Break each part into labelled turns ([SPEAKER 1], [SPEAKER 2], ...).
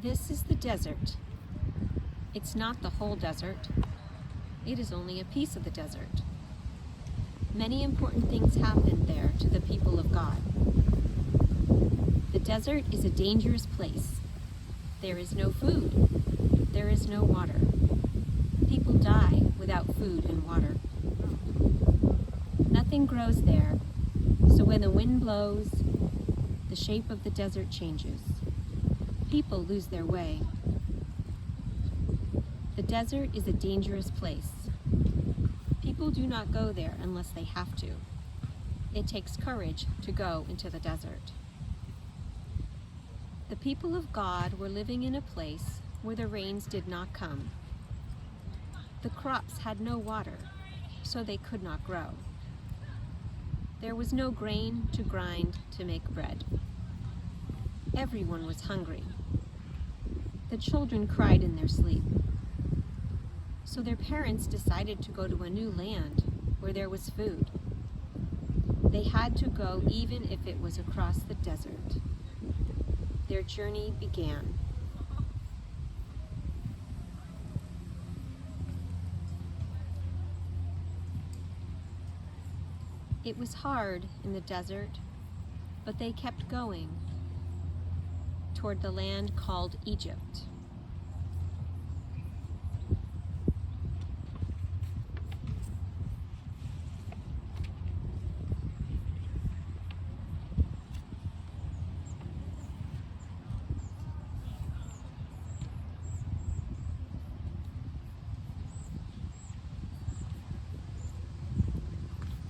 [SPEAKER 1] This is the desert. It's not the whole desert. It is only a piece of the desert. Many important things happened there to the people of God. The desert is a dangerous place. There is no food. There is no water. People die without food and water. Nothing grows there, so when the wind blows, the shape of the desert changes. People lose their way. The desert is a dangerous place. People do not go there unless they have to. It takes courage to go into the desert. The people of God were living in a place where the rains did not come. The crops had no water, so they could not grow. There was no grain to grind to make bread. Everyone was hungry. The children cried in their sleep. So their parents decided to go to a new land where there was food. They had to go even if it was across the desert. Their journey began. It was hard in the desert, but they kept going toward the land called Egypt.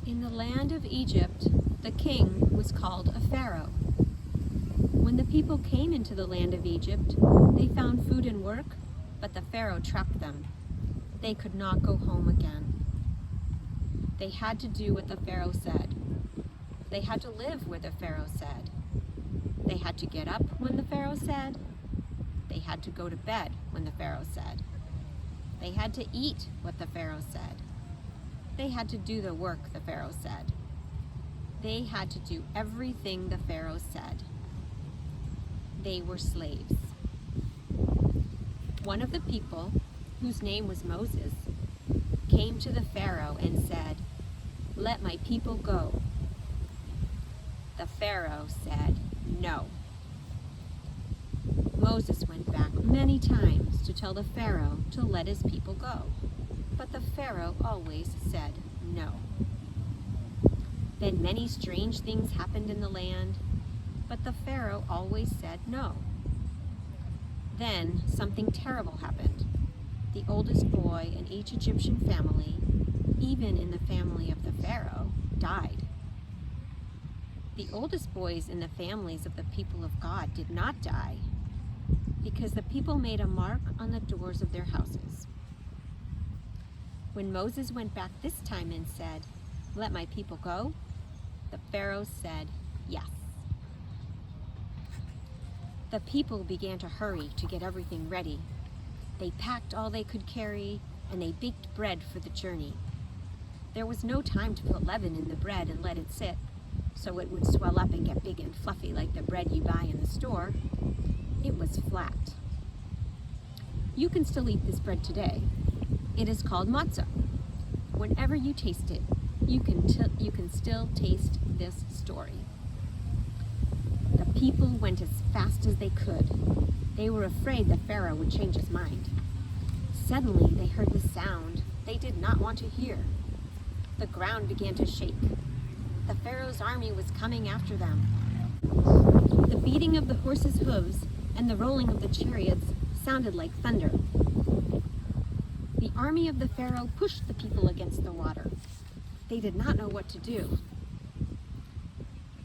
[SPEAKER 1] In the land of Egypt, the king was called a pharaoh. When the people came into the land of Egypt, they found food and work, but the pharaoh trapped them. They could not go home again. They had to do what the pharaoh said. They had to live where the pharaoh said. They had to get up when the pharaoh said. They had to go to bed when the pharaoh said. They had to eat what the pharaoh said. They had to do the work the pharaoh said. They had to do everything the pharaoh said. They were slaves. One of the people, whose name was Moses, came to the pharaoh and said, "Let my people go." The pharaoh said, "No." Moses went back many times to tell the pharaoh to let his people go, but the pharaoh always said no. Then many strange things happened in the land, but the pharaoh always said no. Then something terrible happened. The oldest boy in each Egyptian family, even in the family of the pharaoh, died. The oldest boys in the families of the people of God did not die, because the people made a mark on the doors of their houses. When Moses went back this time and said, "Let my people go," the pharaoh said yes. The people began to hurry to get everything ready. They packed all they could carry, and they baked bread for the journey. There was no time to put leaven in the bread and let it sit, so it would swell up and get big and fluffy like the bread you buy in the store. It was flat. You can still eat this bread today. It is called matzah. Whenever you taste it, you can still taste this story. The people went as fast as they could. They were afraid the pharaoh would change his mind. Suddenly, they heard the sound they did not want to hear. The ground began to shake. The pharaoh's army was coming after them. The beating of the horses' hooves and the rolling of the chariots sounded like thunder. The army of the pharaoh pushed the people against the water. They did not know what to do.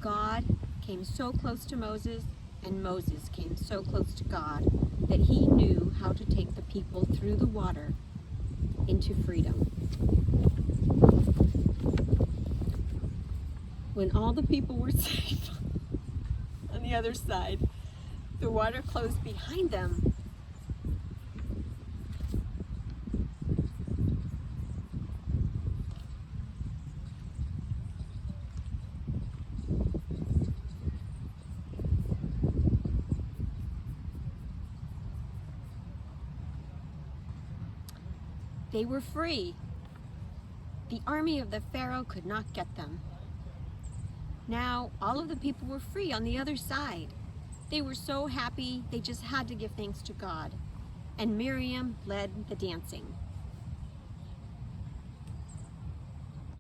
[SPEAKER 1] God came so close to Moses, and Moses came so close to God, that he knew how to take the people through the water into freedom. When all the people were safe on the other side, the water closed behind them. They were free. The army of the Pharaoh could not get them. Now, all of the people were free on the other side. They were so happy, they just had to give thanks to God. And Miriam led the dancing.